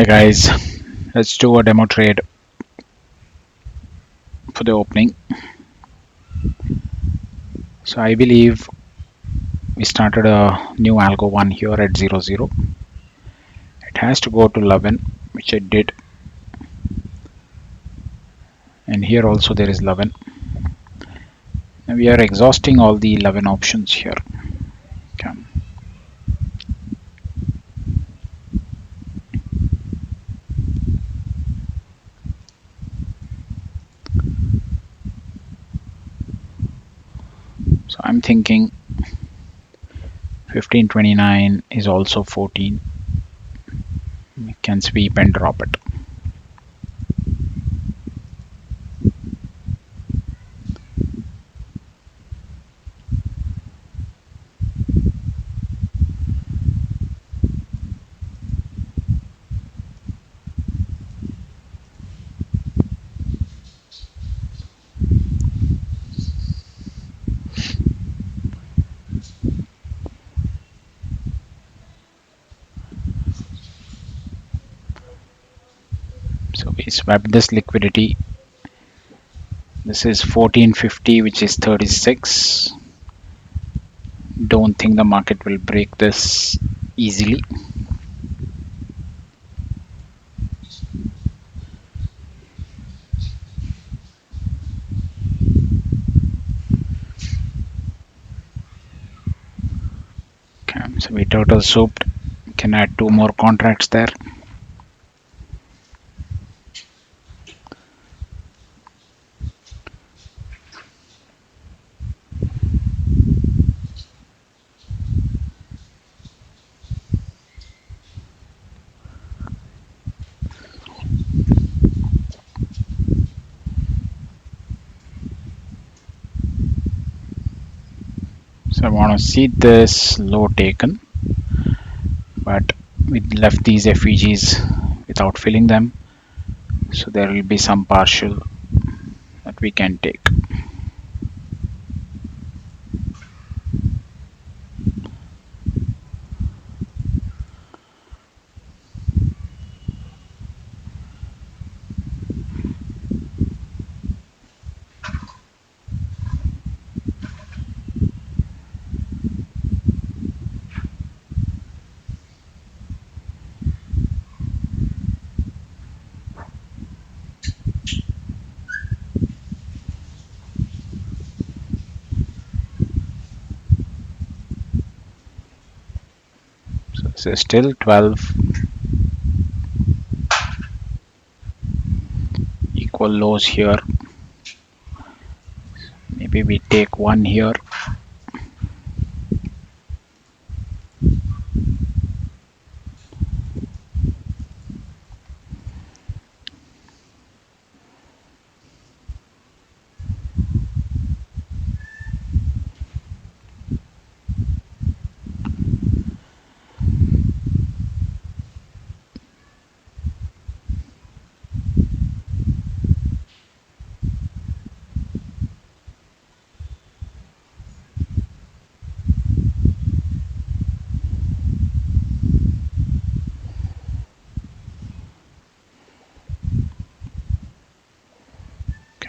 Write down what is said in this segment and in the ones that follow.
Hey guys, let's do a demo trade for the opening. So I believe we started a new algo one here at 00. It has to go to 11, which it did, and here also there is 11. And we are exhausting all the 11 options here. Okay. So I'm thinking 1529 is also 14. We can sweep and drop it. So we swap this liquidity. This is 1450, which is 36. Don't think the market will break this easily. Okay, so we turtle souped. Can add 2 more contracts there. So I want to see this low taken, but we left these FEGs without filling them, so there will be some partial that we can take. So this is still 12 equal lows here. Maybe we take one here.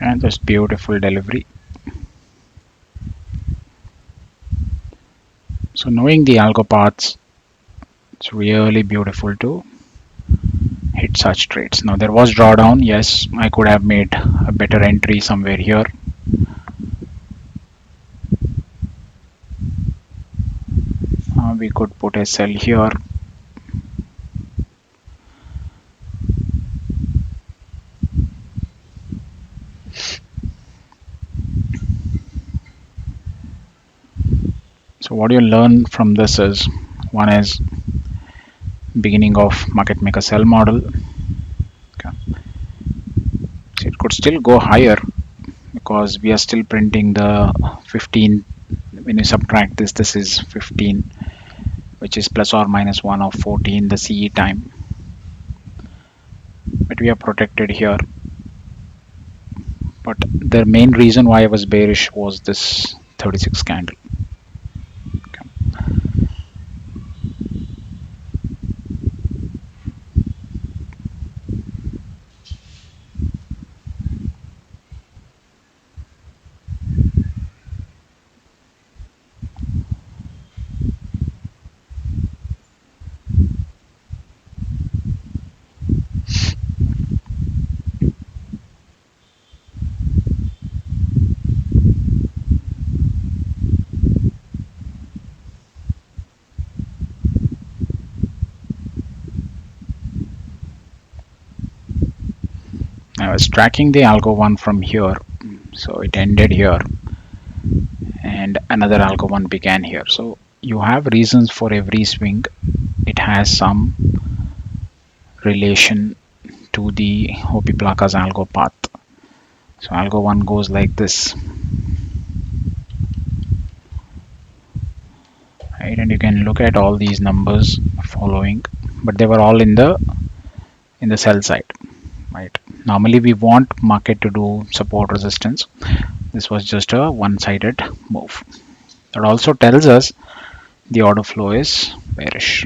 Okay, this beautiful delivery. So knowing the algo paths, it's really beautiful to hit such trades. Now there was drawdown. Yes, I could have made a better entry somewhere here. We could put a sell here. So what you learn from this is, one is beginning of market maker sell model. Okay. So it could still go higher because we are still printing the 15. When you subtract this, this is 15, which is plus or minus 1 of 14, the CE time. But we are protected here. But the main reason why I was bearish was this 36 candle. Okay. I was tracking the algo one from here, so it ended here and another algo one began here. So you have reasons for every swing. It has some relation to the Hopi Plaka's algo path. So algo one goes like this, right? And you can look at all these numbers following, but they were all in the sell side, right? Normally we want market to do support resistance. This was just a one-sided move. That also tells us the order flow is bearish.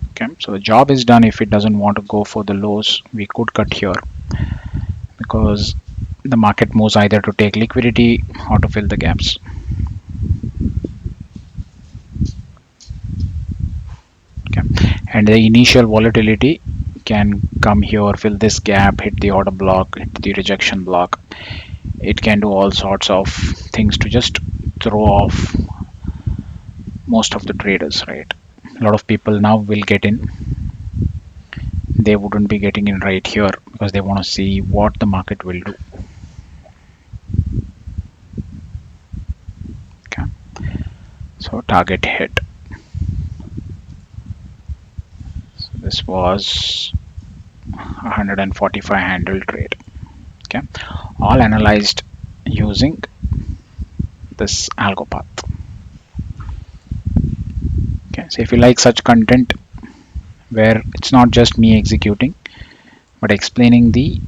Okay, so the job is done. If it doesn't want to go for the lows, we could cut here because the market moves either to take liquidity or to fill the gaps. Okay, and the initial volatility can come here, fill this gap, hit the order block, hit the rejection block. It can do all sorts of things to just throw off most of the traders, right? A lot of people now will get in. They wouldn't be getting in right here because they want to see what the market will do. Okay, so target hit. So this was 145 handle trade. Okay, all analyzed using this algo path. Okay, so if you like such content where it's not just me executing but explaining the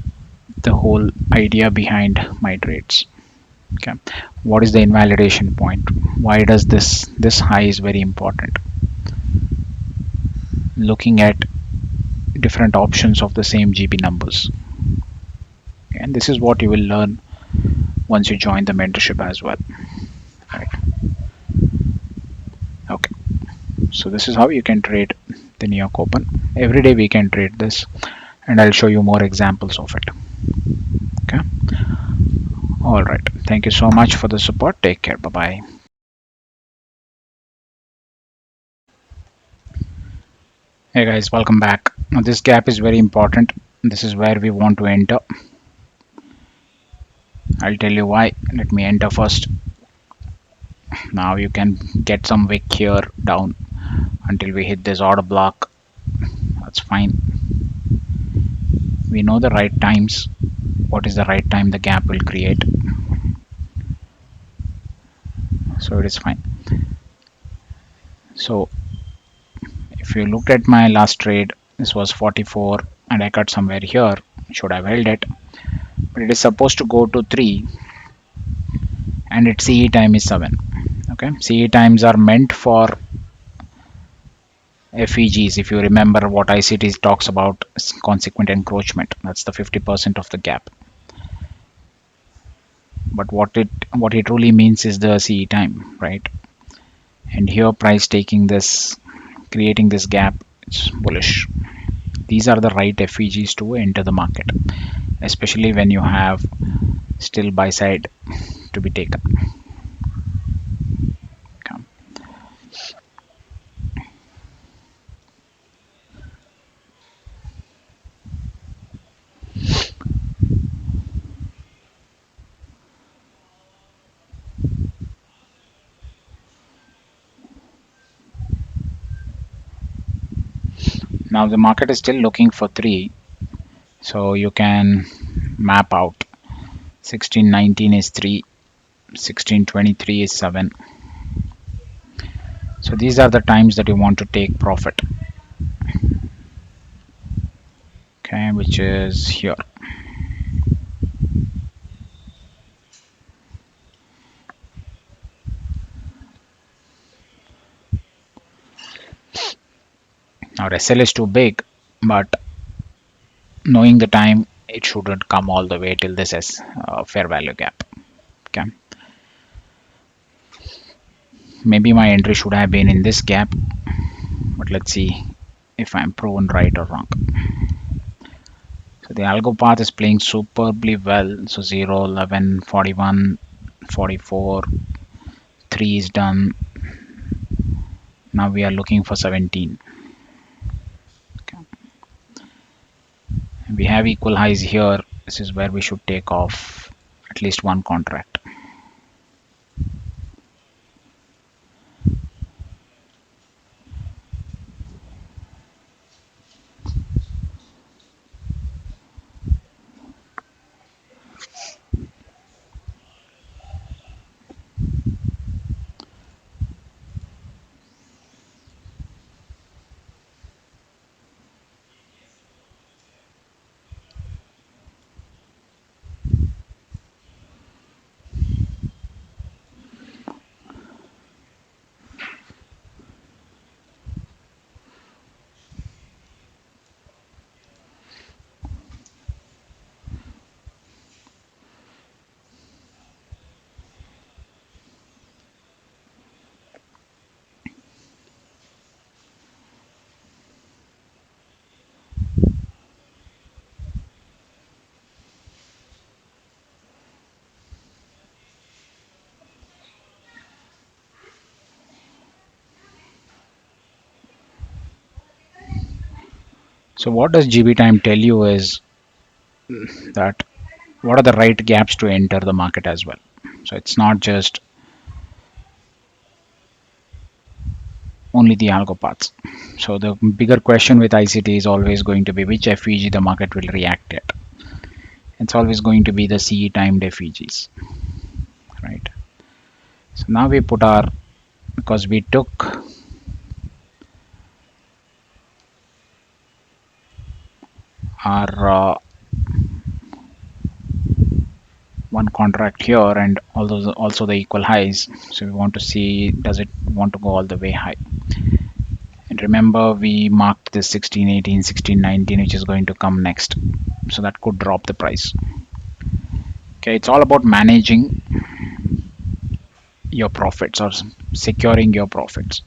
whole idea behind my trades. Okay, what is the invalidation point? Why does this high is very important? Looking at different options of the same GB numbers. Okay, and this is what you will learn once you join the mentorship as well. Right. Okay, so this is how you can trade the New York Open. Every day we can trade this, and I'll show you more examples of it. Okay. All right. Thank you so much for the support. Take care. Bye bye. Hey guys, welcome back. Now this gap is very important. This is where we want to enter. I'll tell you why. Let me enter first. Now you can get some wick here down until we hit this order block. That's fine. We know the right times. What is the right time the gap will create? So it is fine. So if you looked at my last trade, this was 44 and I cut somewhere here. Should have held it, but it is supposed to go to 3 and its CE time is 7. Okay, CE times are meant for FEGs. If you remember what ICT talks about, consequent encroachment, that's the 50% of the gap. But what it truly means is the CE time, right? And here price taking this, creating this gap, it's bullish. These are the right FEGs to enter the market, especially when you have still buy side to be taken. Okay. Now the market is still looking for 3, so you can map out 1619 is 3, 1623 is 7. So these are the times that you want to take profit. Okay, which is here. Now SL is too big, but knowing the time, it shouldn't come all the way till this is fair value gap. Okay, maybe my entry should have been in this gap, but let's see if I'm proven right or wrong. So the algo path is playing superbly well. So 0, 11, 41, 44, 3 is done. Now we are looking for 17. Okay. We have equal highs here. This is where we should take off at least one contract. So what does GB time tell you is that what are the right gaps to enter the market as well. So it's not just only the algo paths. So the bigger question with ICT is always going to be which FEG the market will react at. It's always going to be the CE timed FEGs, right? So now we put our, because we took our one contract here and also the equal highs. So we want to see, does it want to go all the way high? And remember, we marked this 1618, 1619, which is going to come next. So that could drop the price. Okay, it's all about managing your profits or securing your profits.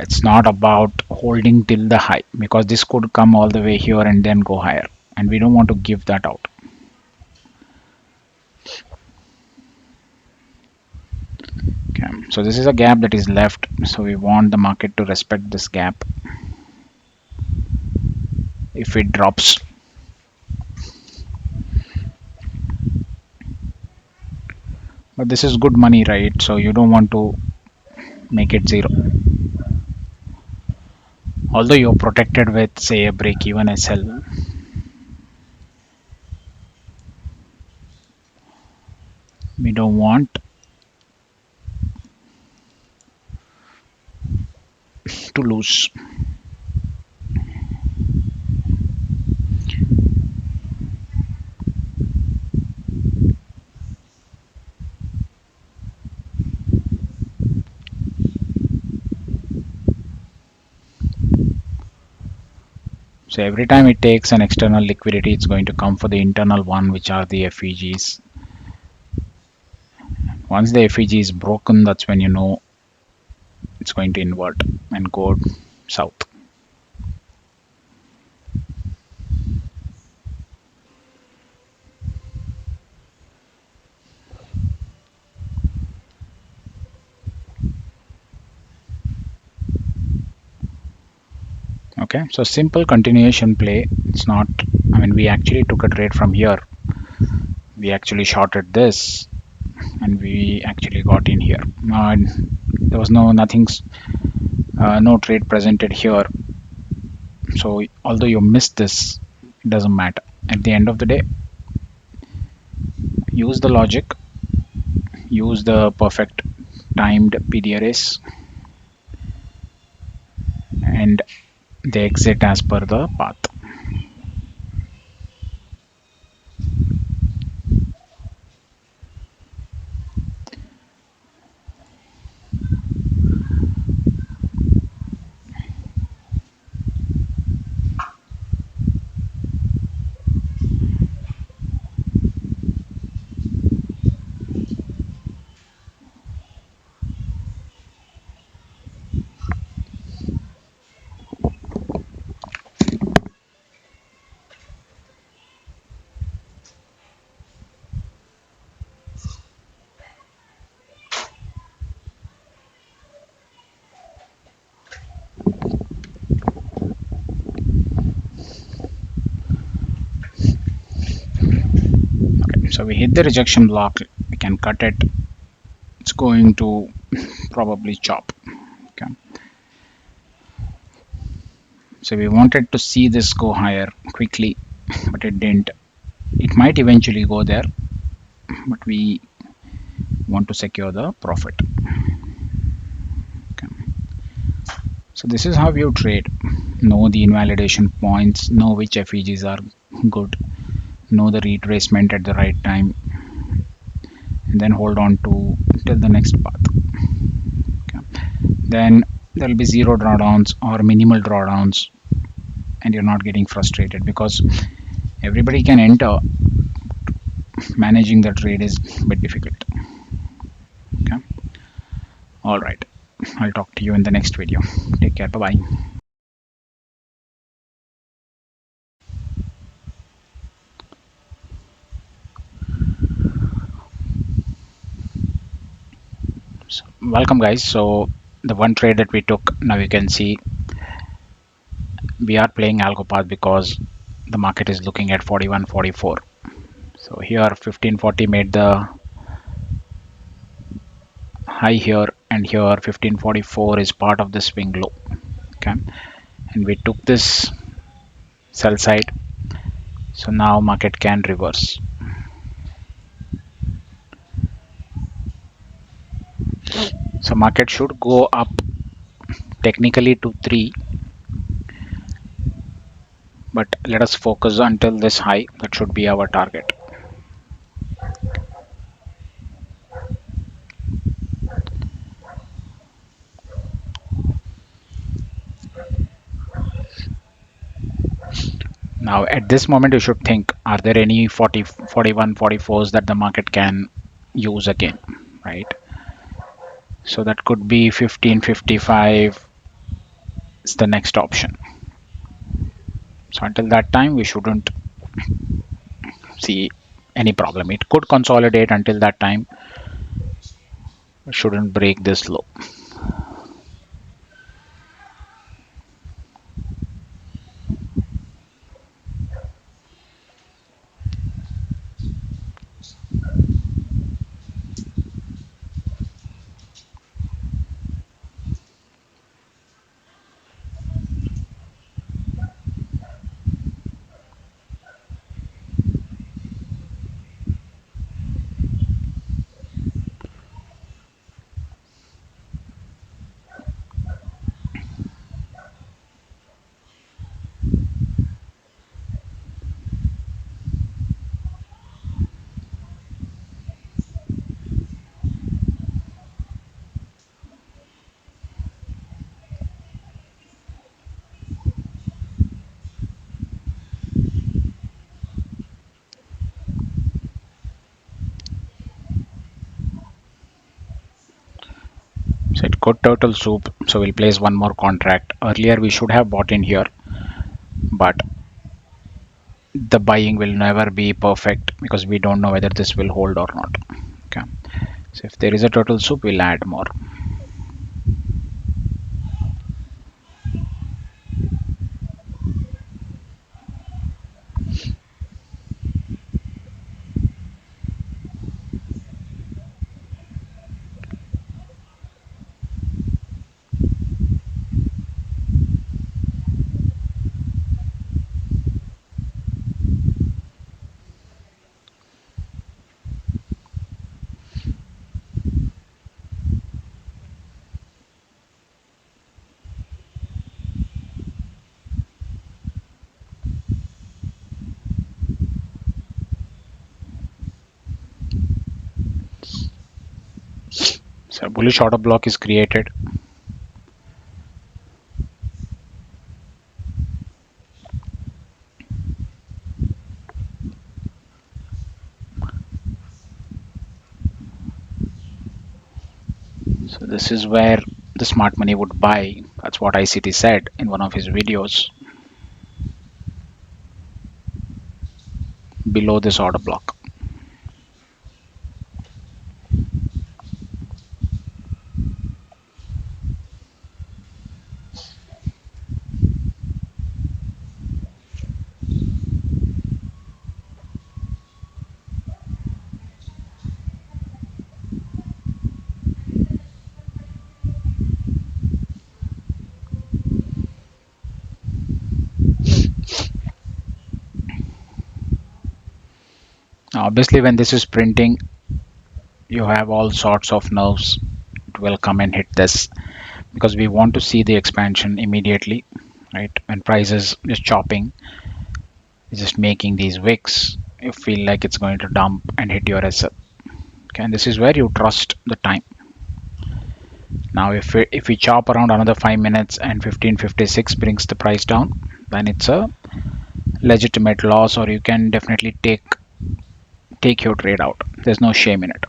It's not about holding till the high, because this could come all the way here and then go higher, and we don't want to give that out. Okay, so this is a gap that is left, so we want the market to respect this gap. If it drops, but this is good money, right? So you don't want to make it zero. Although you're protected with, say, a break even SL, we don't want to lose. So every time it takes an external liquidity, it's going to come for the internal one, which are the FEGs. Once the FEG is broken, that's when you know it's going to invert and go south. Okay, so simple continuation play. It's not, I mean, we actually took a trade from here. We actually shorted this and we actually got in here. There was no trade presented here. So although you missed this, it doesn't matter. At the end of the day, use the logic, use the perfect timed PD arrays, and they exit as per the path. So we hit the rejection block, we can cut it. It's going to probably chop. Okay. So we wanted to see this go higher quickly, but it didn't. It might eventually go there, but we want to secure the profit. Okay. So this is how you trade. Know the invalidation points, know which FEGs are good, know the retracement at the right time, and then hold on to till the next path. Okay. Then there will be zero drawdowns or minimal drawdowns, and you're not getting frustrated because everybody can enter. Managing the trade is a bit difficult. Okay. All right. I'll talk to you in the next video. Take care. Bye bye. So, welcome, guys. So the one trade that we took, now you can see we are playing Algo Path because the market is looking at 41.44. So here 1540 made the high here, and here 1544 is part of the swing low. Okay, and we took this sell side. So now market can reverse. So market should go up technically to 3, but let us focus until this high. That should be our target. Now at this moment you should think, are there any 40, 41, 44s that the market can use again, right? So that could be 1555 is the next option. So until that time we shouldn't see any problem. It could consolidate until that time. We shouldn't break this low. So it could turtle soup. So we'll place one more contract. Earlier we should have bought in here, but the buying will never be perfect because we don't know whether this will hold or not. Okay. So if there is a turtle soup, we'll add more. So bullish order block is created. So this is where the smart money would buy. That's what ICT said in one of his videos, below this order block. Obviously, when this is printing, you have all sorts of nerves. It will come and hit this because we want to see the expansion immediately, right? When prices is chopping, it's just making these wicks. You feel like it's going to dump and hit your SL. Okay, and this is where you trust the time. Now, if we chop around another 5 minutes and 1556 brings the price down, then it's a legitimate loss, or you can definitely take your trade out. There's no shame in it.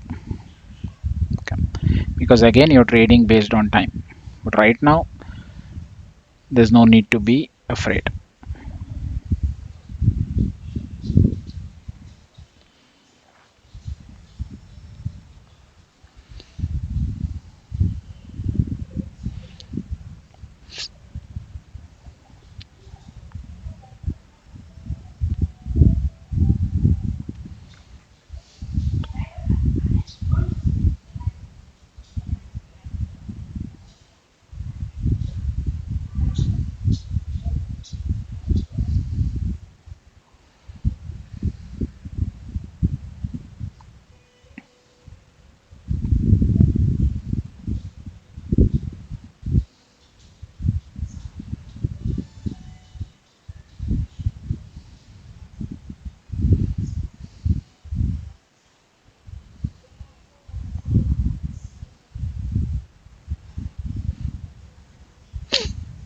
Okay, because again you're trading based on time. But right now, there's no need to be afraid.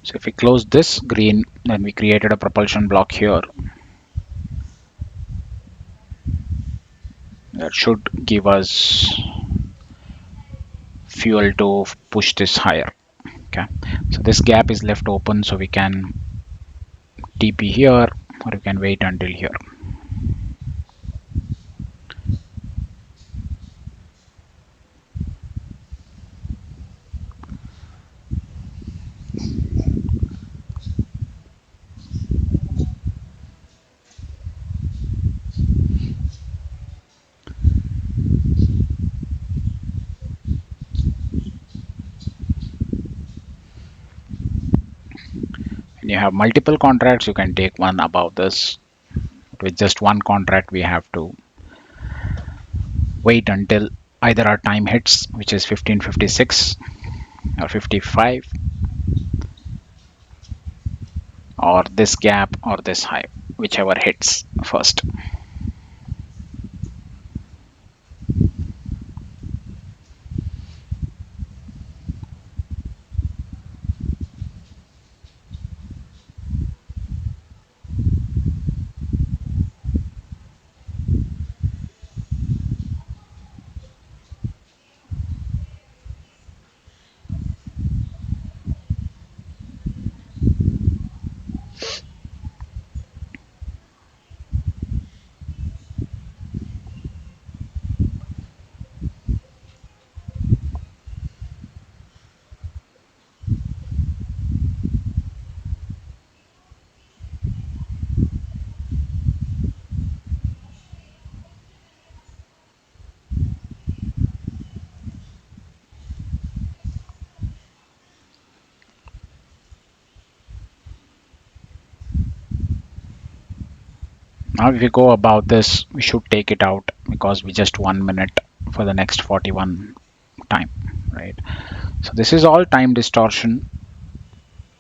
So if we close this green, then we created a propulsion block here. That should give us fuel to push this higher. Okay, so this gap is left open, so we can TP here, or you can wait until here. When you have multiple contracts, you can take one above this. With just one contract, we have to wait until either our time hits, which is 1556 or 55, or this gap or this high, whichever hits first. Now if we go about this, we should take it out because we just 1 minute for the next 41 time, right? So this is all time distortion.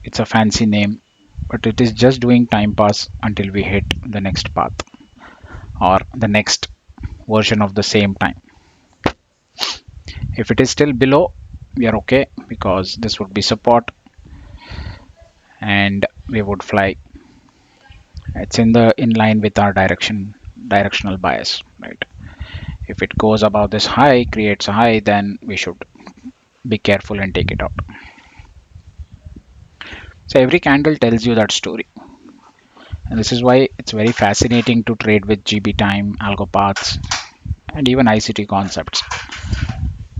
It's a fancy name, but it is just doing time pass until we hit the next path or the next version of the same time. If it is still below, we are okay because this would be support and we would fly. It's in line with our directional bias, right? If it goes above this high, creates a high, then we should be careful and take it out. So every candle tells you that story. And this is why it's very fascinating to trade with GB time, Algo Paths, and even ICT concepts.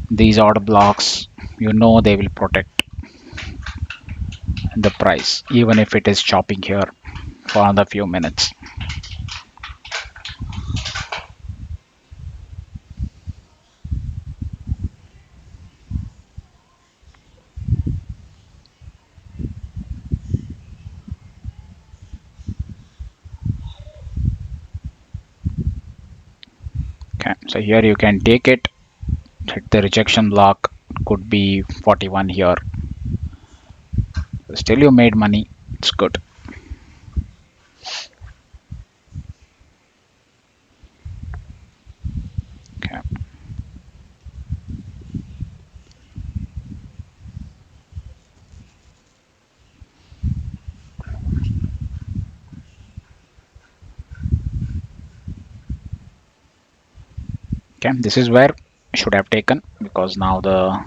These order blocks, you know they will protect the price, even if it is chopping here for another few minutes. So here you can take it, hit the rejection block, could be 41 here. Still you made money, it's good. Okay. Okay, this is where I should have taken, because now the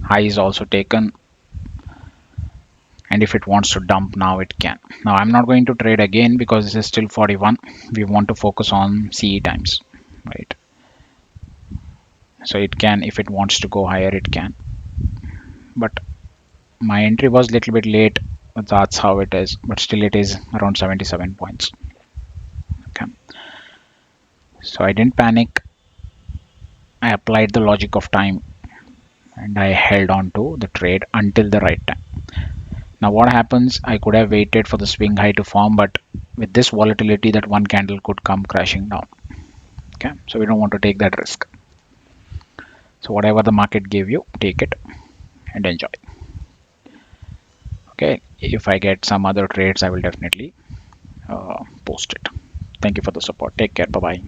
high is also taken, and if it wants to dump now it can. Now I'm not going to trade again because this is still 41. We want to focus on CE times, right? So it can, if it wants to go higher it can, but my entry was a little bit late, but that's how it is. But still it is around 77 points. Okay, so I didn't panic. I applied the logic of time and I held on to the trade until the right time. Now what happens, I could have waited for the swing high to form, but with this volatility that one candle could come crashing down. Okay, so we don't want to take that risk. So whatever the market gave you, take it and enjoy. Okay, if I get some other trades I will definitely post it. Thank you for the support. Take care. Bye bye.